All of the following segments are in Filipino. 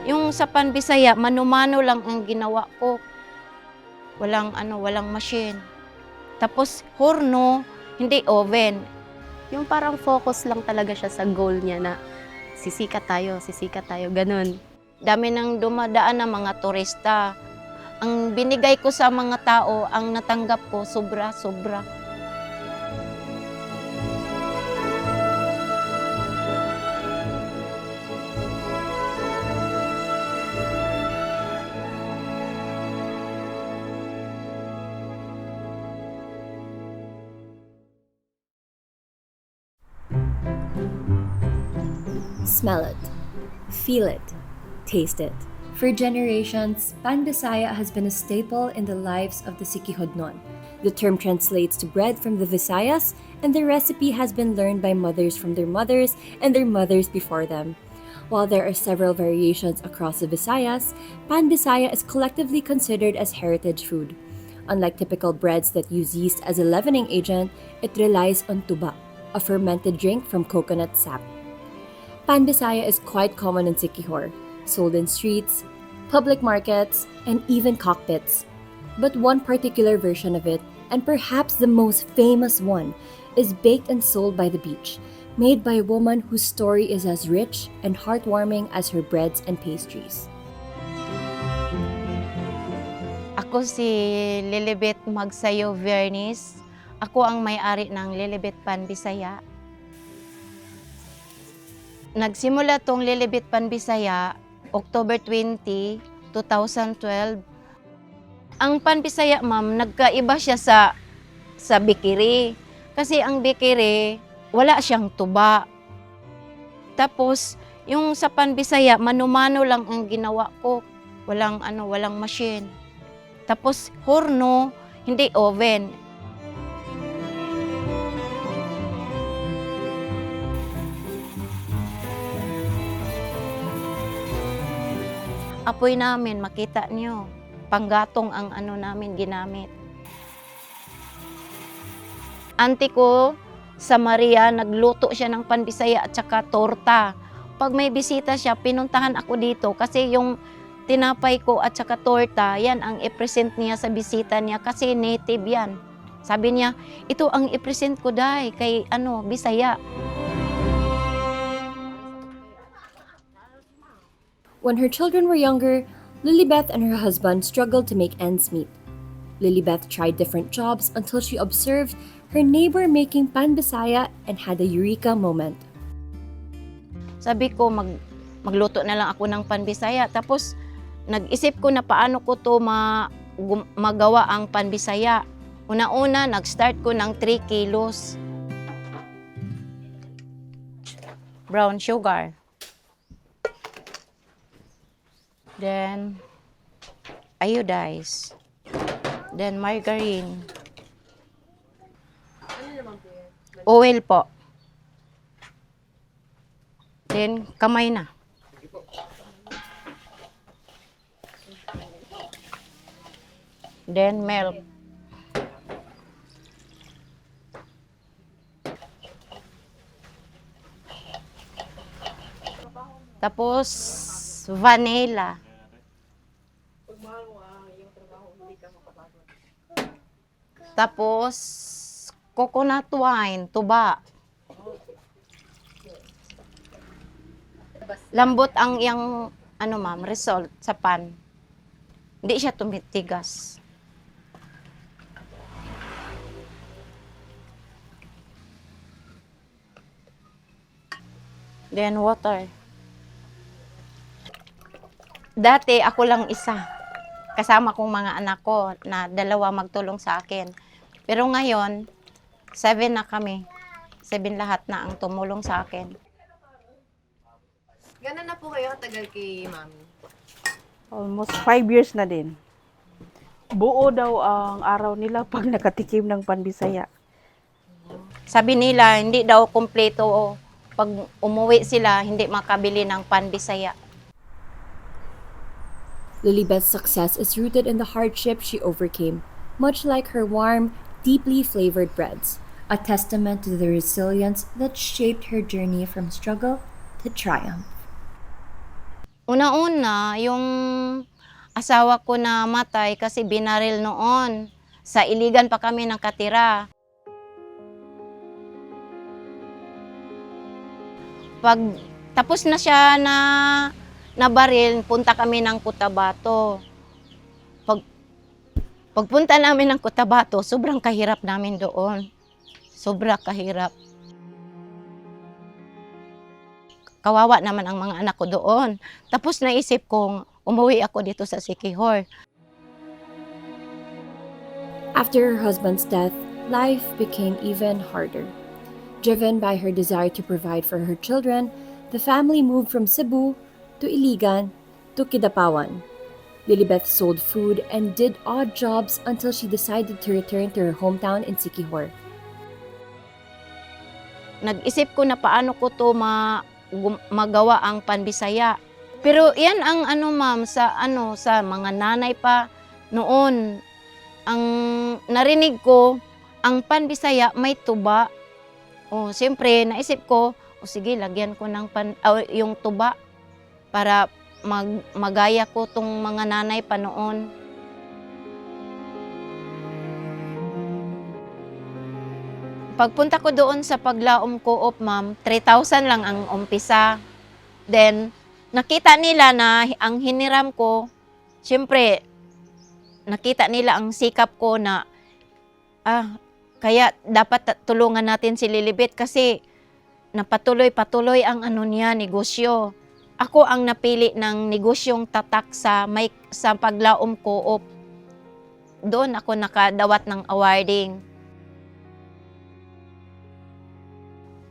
Yung sa Panbisaya, mano-mano lang ang ginawa ko. Walang machine. Tapos horno, hindi oven. Yung parang focus lang talaga siya sa goal niya na sisikat tayo, ganun. Dami nang dumadaan na mga turista. Ang binigay ko sa mga tao, ang natanggap ko, sobra-sobra. Smell it, feel it, taste it. For generations, Pan Bisaya has been a staple in the lives of the Sikihodnon. The term translates to bread from the Visayas, and the recipe has been learned by mothers from their mothers and their mothers before them. While there are several variations across the Visayas, Pan Bisaya is collectively considered as heritage food. Unlike typical breads that use yeast as a leavening agent, it relies on tuba, a fermented drink from coconut sap. Pan Bisaya is quite common in Siquijor, sold in streets, public markets, and even cockpits. But one particular version of it, and perhaps the most famous one, is baked and sold by the beach, made by a woman whose story is as rich and heartwarming as her breads and pastries. Ako si Lilibet Magsayo Vernis. Ako ang may-ari ng Lilibet Panbisaya. Nagsimula tong Lilibet Panbisaya October 20, 2012. Ang Panbisaya, ma'am, nagkaiba siya sa bikiri. Kasi ang bikiri, wala siyang tuba. Tapos, yung sa Panbisaya, mano-mano lang ang ginawa ko. Walang machine. Tapos, horno, hindi oven. Apoy namin, makita niyo. Panggatong ang namin ginamit. Auntie ko sa Maria, nagluto siya ng Panbisaya at saka torta. Pag may bisita siya, pinuntahan ako dito kasi yung tinapay ko at saka torta, yan ang i-present niya sa bisita niya kasi native yan. Sabi niya, ito ang i-present ko dahil kay Bisaya. When her children were younger, Lilibeth and her husband struggled to make ends meet. Lilibeth tried different jobs until she observed her neighbor making Pan Bisaya and had a eureka moment. Sabi ko, magluto na lang ako ng Panbisaya. Tapos, nag-isip ko na paano ko to magawa ang Panbisaya. Una-una, nag-start ko ng 3 kilos. Brown sugar. Then, iodize. Then, margarine. Oil po. Then, kamay na. Then, milk. Tapos, vanilla. Tapos, coconut wine, tuba. Lambot ang iyang, ma'am, result sa pan. Hindi siya tumitigas. Then, water. Dati, ako lang isa. Kasama kong mga anak ko na 2 magtulong sa akin. Pero ngayon, 7 na kami. 7 lahat na ang tumulong sa akin. Gano'n na po kayo katagal kay Mami? Almost 5 years na din. Buo daw ang araw nila pag nakatikim ng Panbisaya. Sabi nila, hindi daw kumpleto. Pag umuwi sila, hindi makabili ng Panbisaya. Lilibeth's success is rooted in the hardship she overcame, much like her warm, deeply flavored breads, a testament to the resilience that shaped her journey from struggle to triumph. Una-una, yung asawa ko na matay kasi binaril noon. Sa Iligan pa kami nakatira. Pag tapos na siya na nabaril, punta kami ng Cotabato. Pagpunta namin ng Cotabato, sobrang kahirap namin doon. Sobrang kahirap. Kawawa naman ang mga anak ko doon. Tapos naisip kong umuwi ako dito sa Siquijor. After her husband's death, life became even harder. Driven by her desire to provide for her children, the family moved from Cebu to Iligan to Kidapawan. Lilibeth sold food and did odd jobs until she decided to return to her hometown in Siquijor. Nag-isip ko na paano ko to magawa ang Panbisaya. Pero yan ang ma'am sa mga nanay pa noon. Ang narinig ko, ang Panbisaya may tuba. O siyempre naisip ko, o sige lagyan ko ng yung tuba para magaya ko tong mga nanay pa noon. Pagpunta ko doon sa Paglaom Co-op, ma'am, 3,000 lang ang umpisa. Then, nakita nila na ang hiniram ko, siyempre, nakita nila ang sikap ko na, kaya dapat tulungan natin si Lilibet kasi napatuloy-patuloy ang negosyo. Ako ang napili ng negosyong tatak sa Paglaom Co-op. Doon ako nakadawat ng awarding.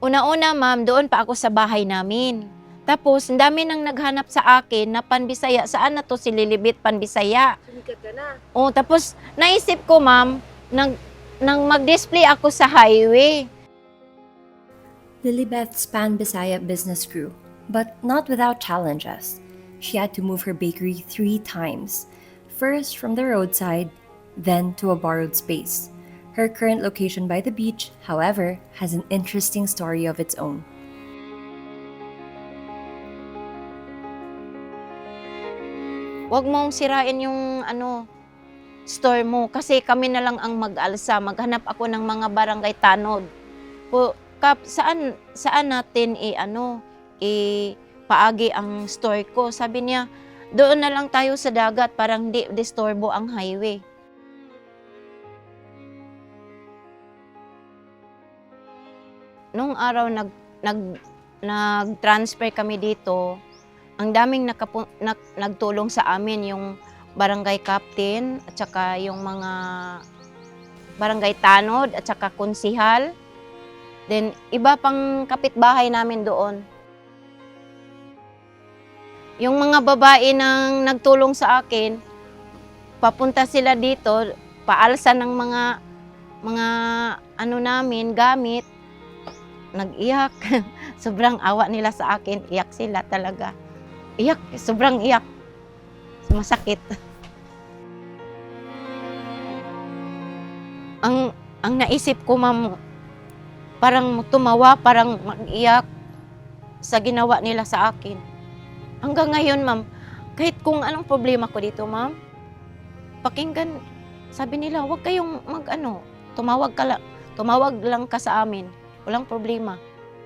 Una-una, ma'am, doon pa ako sa bahay namin. Tapos, ang dami nang naghanap sa akin na Panbisaya. Saan na to si Lilibet Panbisaya? Sumikat ka na. Tapos, naisip ko, ma'am, nang mag-display ako sa highway. Lilibeth's Pan-Bisaya business grew, but not without challenges. She had to move her bakery 3 times, first from the roadside, then to a borrowed space. Her current location by the beach, however, has an interesting story of its own. Huwag mong sirain yung store mo kasi kami na lang ang mag-alsa. Maghanap ako ng mga barangay tanod. Saan natin paagi ang store ko? Sabi niya, doon na lang tayo sa dagat, parang di disturbo ang highway. Nung araw nag-transfer kami dito, ang daming nagtulong sa amin, yung barangay captain at saka yung mga barangay tanod at saka konsihal. Then iba pang kapitbahay namin doon. Yung mga babae nang nagtulong sa akin, papunta sila dito, paalsa ng mga namin, gamit. Nag-iyak. Sobrang awa nila sa akin. Iyak sila talaga. Iyak. Sobrang iyak. Masakit. Ang naisip ko, ma'am, parang tumawa, parang mag-iyak sa ginawa nila sa akin. Hanggang ngayon, ma'am, kahit kung anong problema ko dito, ma'am, pakinggan, sabi nila, huwag kayong tumawag lang ka sa amin. Walang problema.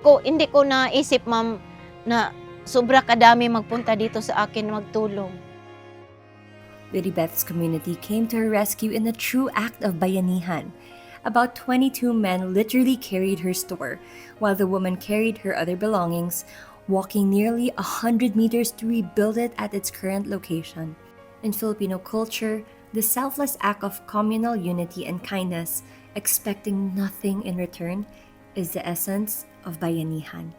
Hindi ko naisip, ma'am, na sobra kadami magpunta dito sa akin magtulong. Lilibeth's community came to her rescue in a true act of bayanihan. About 22 men literally carried her store, while the woman carried her other belongings, walking nearly 100 meters to rebuild it at its current location. In Filipino culture, the selfless act of communal unity and kindness, expecting nothing in return, is the essence of bayanihan.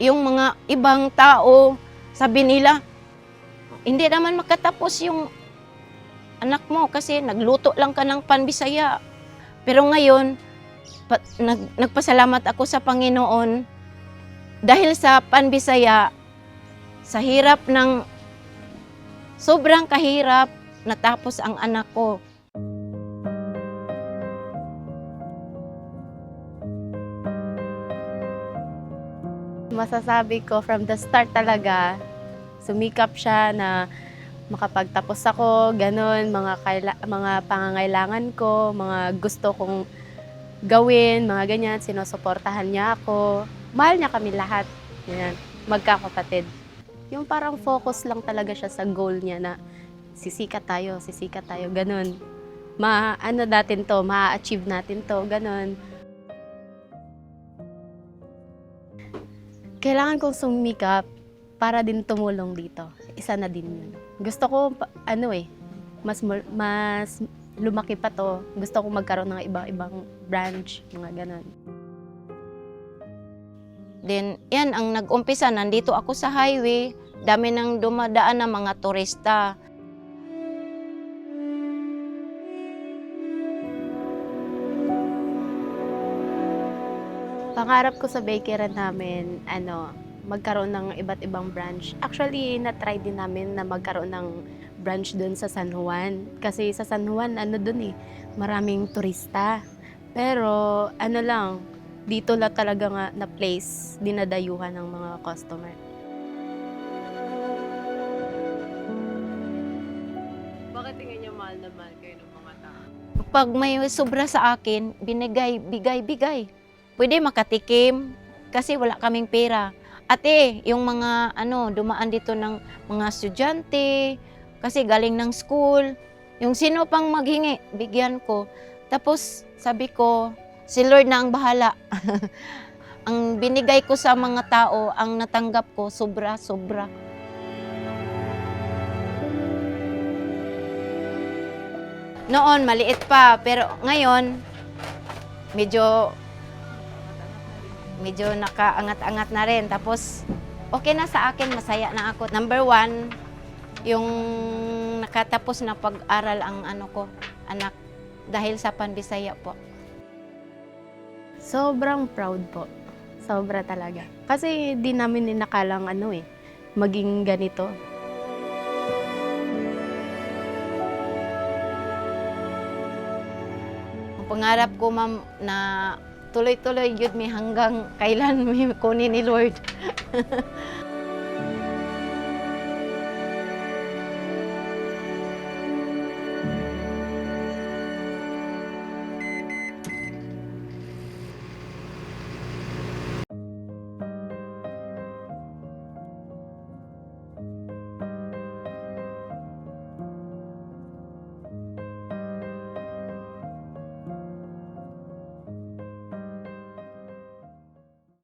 Yung mga ibang tao, sabi nila, hindi naman makatapos yung anak mo kasi nagluto lang ka ng Panbisaya. Pero ngayon, nagpasalamat ako sa Panginoon dahil sa Panbisaya, sa hirap ng sobrang kahirap, natapos ang anak ko. Masasabi ko from the start talaga, sumikap siya na makapagtapos ako, ganun, mga pangangailangan ko, mga gusto kong gawin, mga ganyan, sinusuportahan niya ako. Mahal niya kami lahat, yan, magkakapatid. Yung parang focus lang talaga siya sa goal niya na sisikat tayo, ganun. Ano natin to, ma-achieve natin to, ganun. Kailangan kong sumikap para din tumulong dito. Isa na din yun. Gusto ko, mas lumaki pa to. Gusto ko magkaroon ng ibang branch, mga ganun. Then, yan ang nag-umpisa. Nandito ako sa highway. Dami nang dumadaan ng mga turista. Pangarap ko sa bakery namin, magkaroon ng iba't ibang branch. Actually, na-try din namin na magkaroon ng branch doon sa San Juan. Kasi sa San Juan, maraming turista. Pero, dito lang talaga nga na place, dinadayuhan ng mga customer. Bakit tingin niyo mahal na mahal kayo ng mga tao? Pag may sobra sa akin, bigay. Pwede makatikim kasi wala kaming pera. Ate, yung mga dumaan dito ng mga estudyante kasi galing ng school, yung sino pang maghingi, bigyan ko. Tapos sabi ko, si Lord na ang bahala. Ang binigay ko sa mga tao, ang natanggap ko, sobra. Noon, maliit pa, pero ngayon, medyo nakaangat-angat na rin. Tapos, okay na sa akin, masaya na ako. Number 1, yung nakatapos na pag-aral ang anak, dahil sa Panbisaya po. Sobrang proud po. Sobra talaga. Kasi di namin inakalang maging ganito. Ang pangarap ko, ma'am, na tuloy-tuloy yun hanggang kailan may kunin ni Lord.